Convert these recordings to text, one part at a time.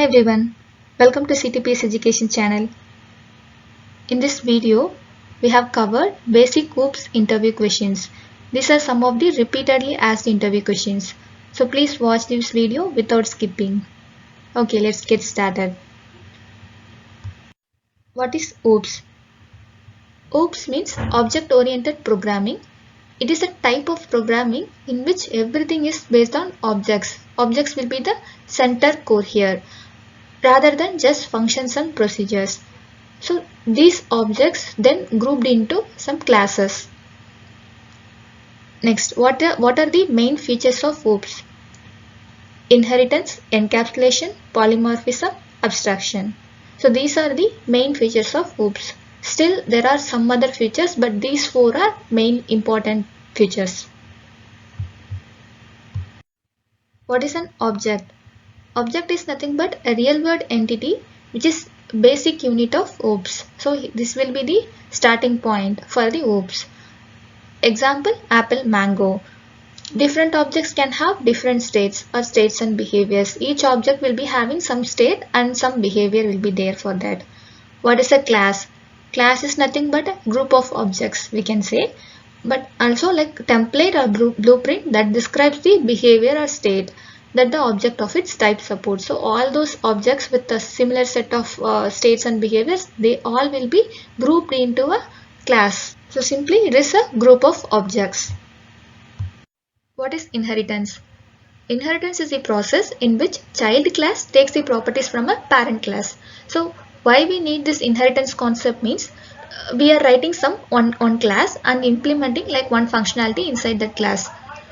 Hi everyone, welcome to CTPS Education channel. In this video, we have covered basic OOPS interview questions. These are some of the repeatedly asked interview questions. So please watch this video without skipping. Okay, let's get started. What is OOPS? OOPS means Object Oriented Programming. It is a type of programming in which everything is based on objects. Objects will be the center core here, rather than just functions and procedures. So these objects then grouped into some classes. Next, what are the main features of OOPS? Inheritance, encapsulation, polymorphism, abstraction. So these are the main features of OOPS. Still, there are some other features, but these four are main important features. What is an object? Object is nothing but a real world entity which is basic unit of OOPS. So this will be the starting point for the OOPS. Example, apple, mango. Different objects can have different states or states and behaviors. Each object will be having some state and some behavior will be there for that. What is a class? Class is nothing but a group of objects, we can say, but also like template or blueprint that describes the behavior or state that the object of its type supports. So all those objects with a similar set of states and behaviors, they all will be grouped into a class. So simply it is a group of objects. What is inheritance? Inheritance is the process in which child class takes the properties from a parent class. So why we need this inheritance concept means we are writing some on class and implementing like one functionality inside that class.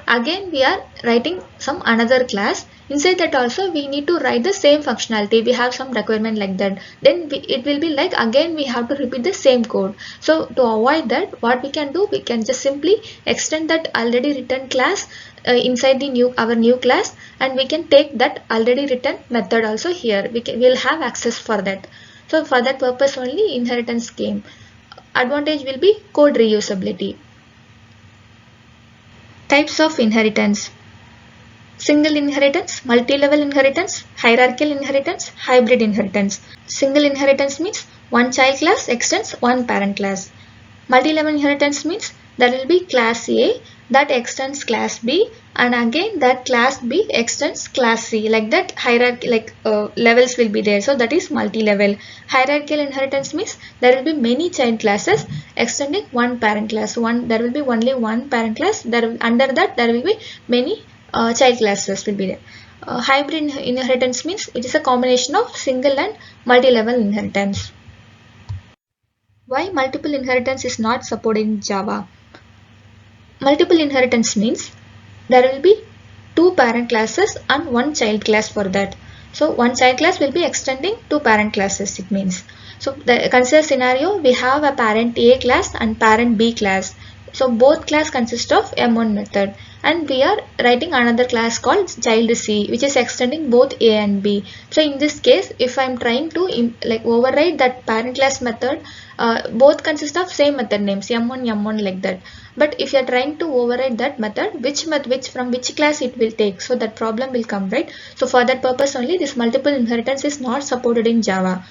Again we are writing some another class. Inside that also we need to write the same functionality. We have some requirement like that. Then it will be like again we have to repeat the same code. So to avoid that, what we can do, we can just simply extend that already written class inside the our new class, and we can take that already written method also here. We'll have access for that. So for that purpose only inheritance came. Advantage will be code reusability. Types of inheritance: single inheritance, multi-level inheritance, hierarchical inheritance, hybrid inheritance. Single inheritance means one child class extends one parent class. Multi-level inheritance means there will be class A that extends class B, and again that class B extends class C. Like that hierarchy, levels will be there. So that is multi-level. Hierarchical inheritance means there will be many child classes extending one parent class. There will be only one parent class. Under that there will be many child classes will be there. Hybrid inheritance means it is a combination of single and multi-level inheritance. Why multiple inheritance is not supported in Java? Multiple inheritance means there will be two parent classes and one child class for that. So one child class will be extending two parent classes, it means. So consider scenario, we have a parent A class and parent B class. So both class consist of M1 method, and we are writing another class called child C, which is extending both A and B. So in this case, if I am trying to override that parent class method, both consist of same method names M1 M1 like that. But if you are trying to override that method, from which class it will take, so that problem will come, right? So for that purpose only this multiple inheritance is not supported in Java.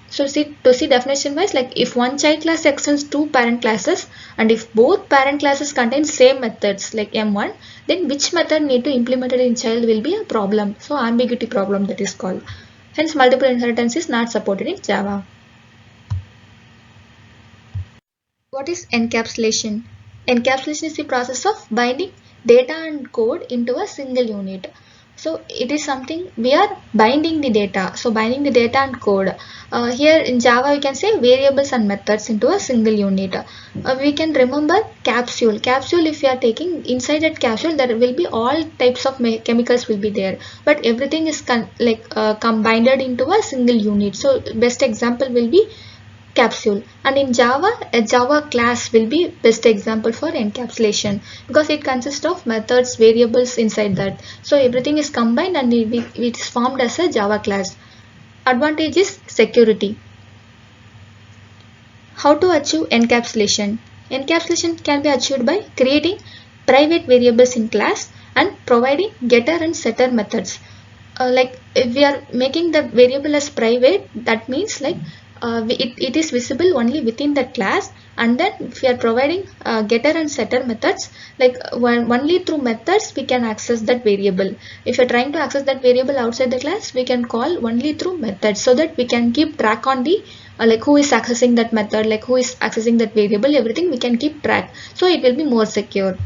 So to see definition wise, like if one child class extends two parent classes and if both parent classes contain same methods like M1, then which method need to implement it in child will be a problem. So ambiguity problem, that is called. Hence multiple inheritance is not supported in Java. What is encapsulation? Encapsulation is the process of binding data and code into a single unit. So it is something we are binding the data. So binding the data and code. Here in Java we can say variables and methods into a single unit. We can remember capsule. Capsule, if you are taking inside that capsule, there will be all types of chemicals will be there. But everything is combined into a single unit. So best example will be capsule. And in Java, a Java class will be best example for encapsulation because it consists of methods, variables inside that. So everything is combined and it is formed as a Java class. Advantage is security. How to achieve encapsulation? Encapsulation can be achieved by creating private variables in class and providing getter and setter methods. like if we are making the variable as private, that means like it is visible only within the class, and then if we are providing getter and setter methods, like only through methods we can access that variable. If you're trying to access that variable outside the class, we can call only through methods, so that we can keep track on the like who is accessing that method, like who is accessing that variable, everything we can keep track, so it will be more secure.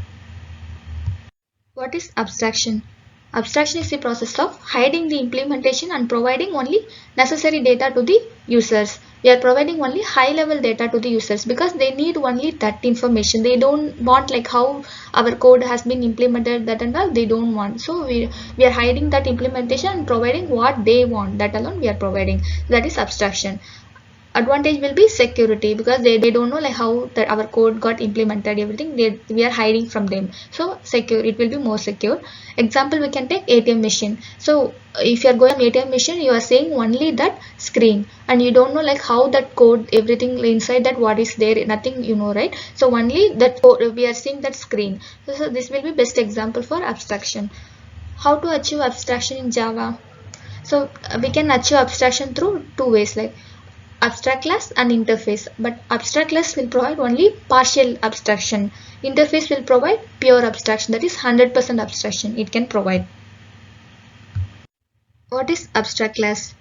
What is abstraction? Abstraction is the process of hiding the implementation and providing only necessary data to the users. We are providing only high level data to the users because they need only that information. They don't want like how our code has been implemented, that and all they don't want. So we are hiding that implementation and providing what they want, that alone we are providing. That is abstraction. Advantage will be security because they don't know like how that our code got implemented, everything we are hiding from them. So secure, it will be more secure. Example, we can take ATM machine. So if you are going ATM machine, you are seeing only that screen and you don't know like how that code, everything inside that, what is there, nothing you know, right? So only that code, we are seeing that screen. So this will be best example for abstraction. How to achieve abstraction in Java? So we can achieve abstraction through two ways, like abstract class and interface. But abstract class will provide only partial abstraction. Interface will provide pure abstraction, that is 100% abstraction it can provide. What is abstract class?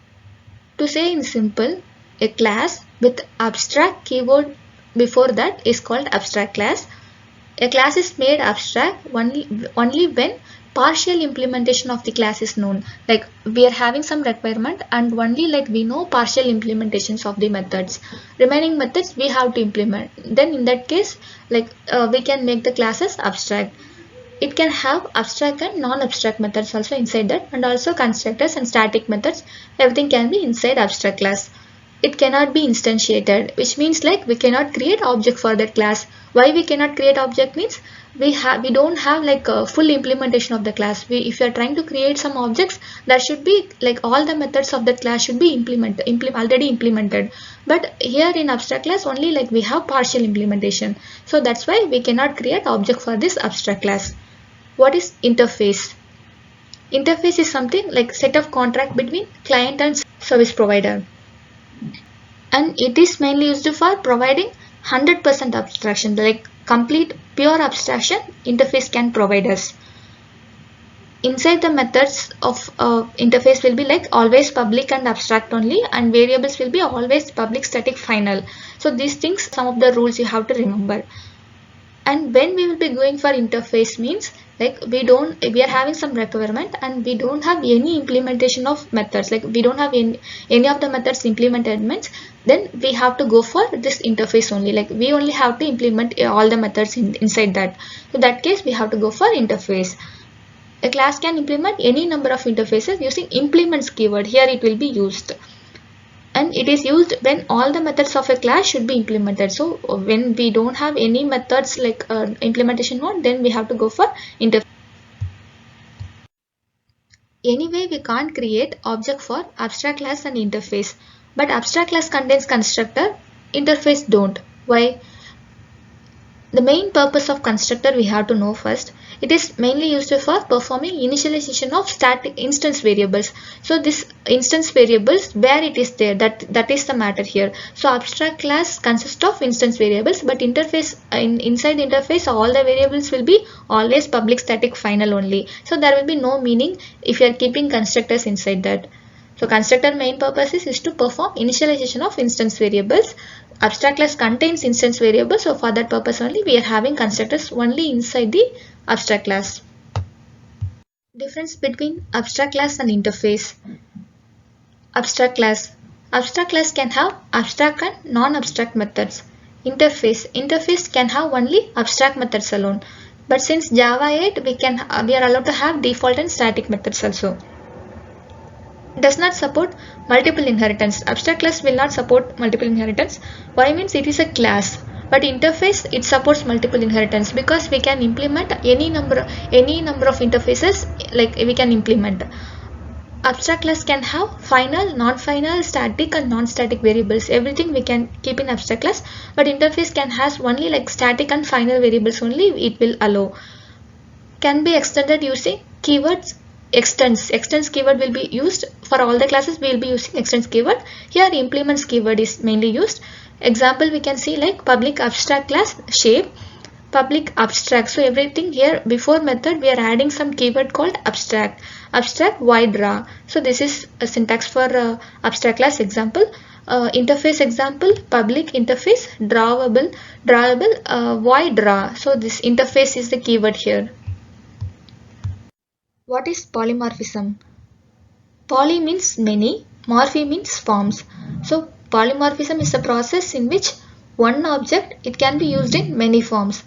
To say in simple, a class with abstract keyword before that is called abstract class. A class is made abstract only when partial implementation of the class is known. Like we are having some requirement and only like we know partial implementations of the methods. Remaining methods we have to implement. Then in that case, like we can make the classes abstract. It can have abstract and non-abstract methods also inside that, and also constructors and static methods. Everything can be inside abstract class. It cannot be instantiated, which means like we cannot create object for that class. Why we cannot create object means we don't have like a full implementation of the class. If you are trying to create some objects, that should be like all the methods of that class should be already implemented. But here in abstract class only like we have partial implementation. So that's why we cannot create object for this abstract class. What is interface? Interface is something like set of contract between client and service provider, and it is mainly used for providing 100% abstraction, like complete pure abstraction interface can provide us. Inside the methods of interface will be like always public and abstract only, and variables will be always public, static, final. So these things, some of the rules you have to remember. And when we will be going for interface means like we are having some requirement and we don't have any implementation of methods, like we don't have any of the methods implemented means, then we have to go for this interface only, like we only have to implement all the methods inside that. So that case we have to go for interface. A class can implement any number of interfaces using implements keyword. Here it will be used, and it is used when all the methods of a class should be implemented. So when we don't have any methods like implementation mode, then we have to go for interface. Anyway, we can't create object for abstract class and interface, but abstract class contains constructor, interface don't. Why? The main purpose of constructor we have to know first. It is mainly used for performing initialization of static instance variables. So this instance variables, where it is there, that is the matter here. So abstract class consists of instance variables, but interface inside the interface all the variables will be always public, static, final only. So there will be no meaning if you are keeping constructors inside that. So constructor main purpose is to perform initialization of instance variables. Abstract class contains instance variables, so for that purpose only we are having constructors only inside the abstract class. Difference between abstract class and interface. Abstract class. Abstract class can have abstract and non-abstract methods. Interface can have only abstract methods alone. But since Java 8 we are allowed to have default and static methods also. Does not support multiple inheritance. Abstract class will not support multiple inheritance. Why? Means it is a class, but interface it supports multiple inheritance because we can implement any number of interfaces, like we can implement. Abstract class can have final, non-final, static and non-static variables. Everything we can keep in abstract class, but interface can has only like static and final variables only it will allow. Can be extended using keywords extends keyword will be used for all the classes. We will be using extends keyword. Here implements keyword is mainly used. Example we can see like public abstract class shape, public abstract. So everything here before method we are adding some keyword called abstract. Abstract why draw. So this is a syntax for abstract class. Example interface example public interface drawable why draw. So this interface is the keyword here. What is polymorphism? Poly means many, morphe means forms. So polymorphism is a process in which one object it can be used in many forms.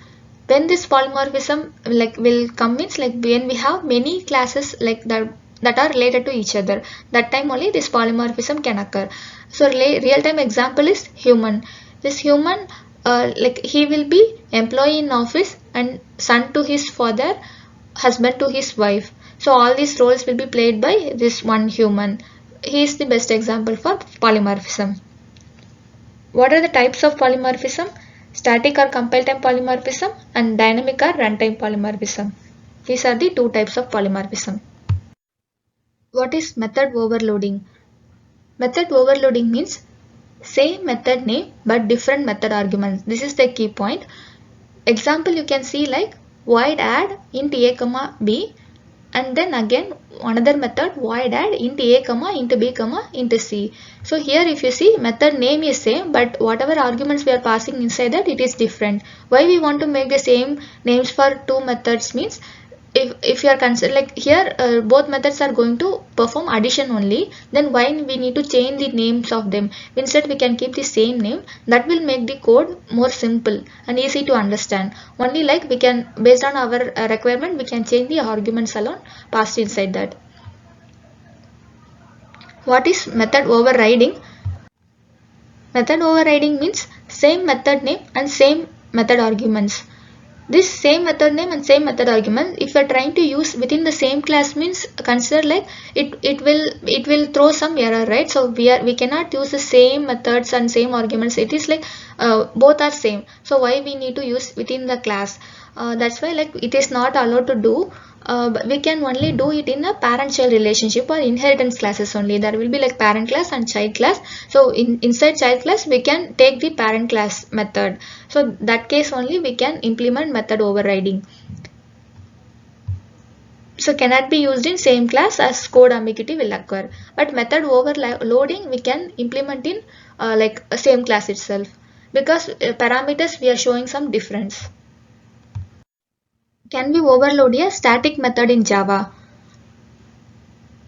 When this polymorphism will come means like when we have many classes like that are related to each other, that time only this polymorphism can occur. So real time example is human. This human like he will be employee in office and son to his father, husband to his wife. So all these roles will be played by this one human. He is the best example for polymorphism. What are the types of polymorphism? Static or compile time polymorphism and dynamic or runtime polymorphism. These are the two types of polymorphism. What is method overloading? Method overloading means same method name but different method arguments. This is the key point. Example you can see like void add int a comma b, and then again another method void add int a comma int b comma int c. So here if you see method name is same but whatever arguments we are passing inside that it is different. Why we want to make the same names for two methods means if you are consider like here both methods are going to perform addition only, then why we need to change the names of them? Instead we can keep the same name. That will make the code more simple and easy to understand. Only like we can based on our requirement we can change the arguments alone passed inside that. What is method overriding? Method overriding means same method name and same method arguments. This same method name and same method argument if you are trying to use within the same class means consider like it will throw some error, right? So we cannot use the same methods and same arguments. It is like both are same. So why we need to use within the class? That's why like it is not allowed to do. But we can only do it in a parent-child relationship or inheritance classes only. There will be like parent class and child class. So inside child class we can take the parent class method. So that case only we can implement method overriding. So cannot be used in same class as code ambiguity will occur. But method overloading we can implement in like a same class itself because parameters we are showing some difference. Can we overload a static method in Java?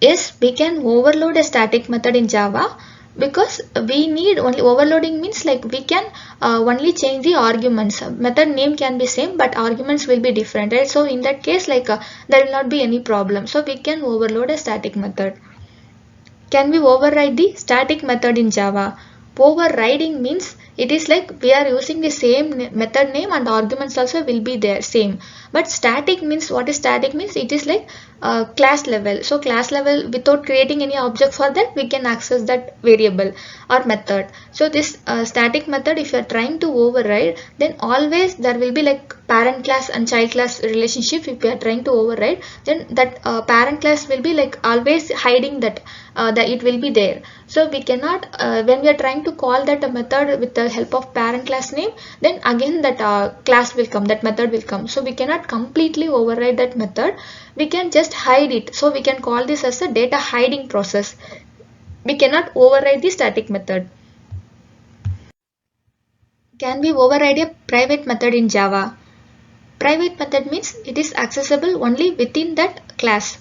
Yes, we can overload a static method in Java because we need only overloading means like we can only change the arguments. Method name can be same but arguments will be different, right? So in that case like there will not be any problem. So we can overload a static method. Can we override the static method in Java? Overriding means it is like we are using the same method name and arguments also will be there same. But static means what is static means it is like class level. So class level without creating any object for that we can access that variable or method. So this static method if you are trying to override then always there will be like parent class and child class relationship. If you are trying to override then that parent class will be like always hiding that it will be there. So we cannot when we are trying to call that method with the help of parent class name then again that class will come, that method will come. So we cannot completely override that method, we can just hide it. So we can call this as a data hiding process. We cannot override the static method. Can we override a private method in Java? Private method means it is accessible only within that class.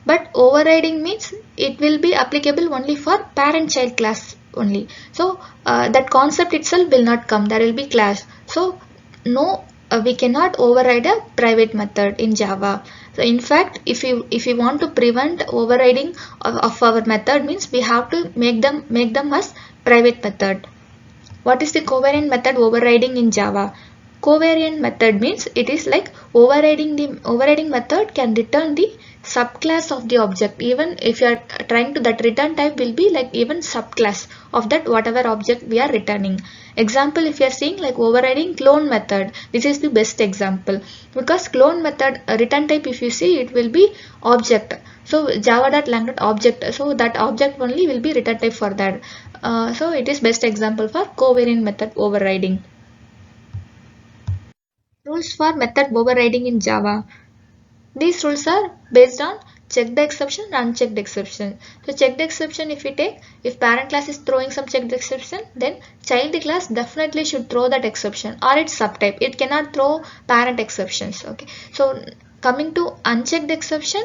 But overriding means it will be applicable only for parent-child class only. So that concept itself will not come. There will be class. So no, we cannot override a private method in Java. So in fact, if you want to prevent overriding of our method means we have to make them as private method. What is the covariant method overriding in Java? Covariant method means it is like overriding method can return the subclass of the object. Even if you are trying to, that return type will be like even subclass of that whatever object we are returning. Example, if you are seeing like overriding clone method, this is the best example, because clone method return type, if you see, it will be object. So java.lang object, so that object only will be return type for that. So it is best example for covariant method overriding. Rules for method overriding in Java. These rules are based on checked exception and unchecked exception. So checked exception, if we take, if parent class is throwing some checked exception, then child class definitely should throw that exception, or its subtype. It cannot throw parent exceptions. Okay. So coming to unchecked exception,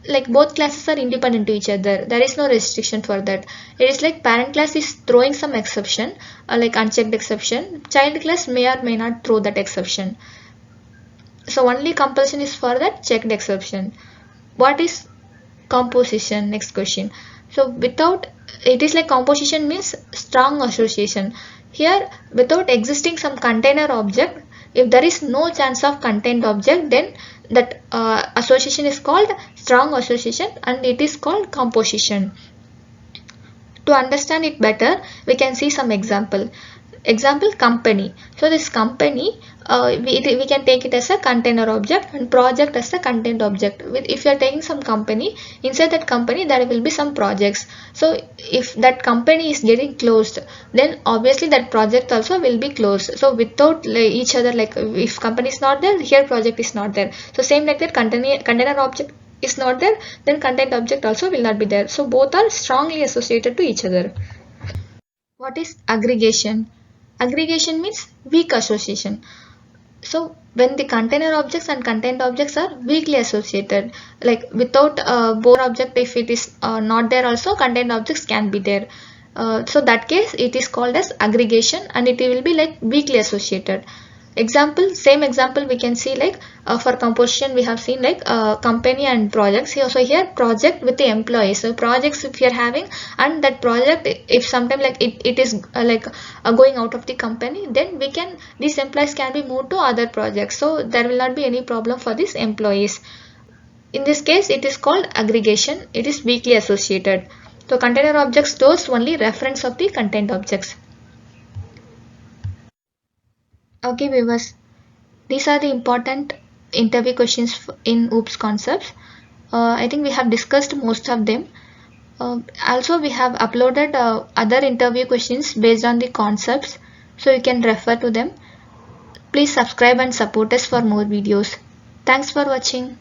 like both classes are independent to each other. There is no restriction for that. It is like parent class is throwing some exception, like unchecked exception. Child class may or may not throw that exception. So only compulsion is for that checked exception. What is composition? Next question. So without, it is like composition means strong association. Here without existing some container object, if there is no chance of contained object, then that association is called strong association and it is called composition. To understand it better, we can see some example. Example, company. So this company, we can take it as a container object and project as a content object. If you are taking some company, inside that company there will be some projects. So if that company is getting closed, then obviously that project also will be closed. So without each other, like if company is not there, here project is not there. So same like that, container object is not there, then content object also will not be there. So both are strongly associated to each other. What is aggregation? Aggregation means weak association. So when the container objects and content objects are weakly associated, like without both object, if it is not there also, content objects can be there. So that case it is called as aggregation and it will be like weakly associated. Example, same example we can see like for composition we have seen like company and projects. Here, so here project with the employees. So projects if you are having, and that project if sometime like it is going out of the company, then we can, these employees can be moved to other projects. So there will not be any problem for these employees. In this case it is called aggregation. It is weakly associated. So container objects stores only reference of the content objects. Okay viewers, these are the important interview questions in OOPS concepts. I think we have discussed most of them. Also we have uploaded other interview questions based on the concepts, so you can refer to them. Please subscribe and support us for more videos. Thanks for watching.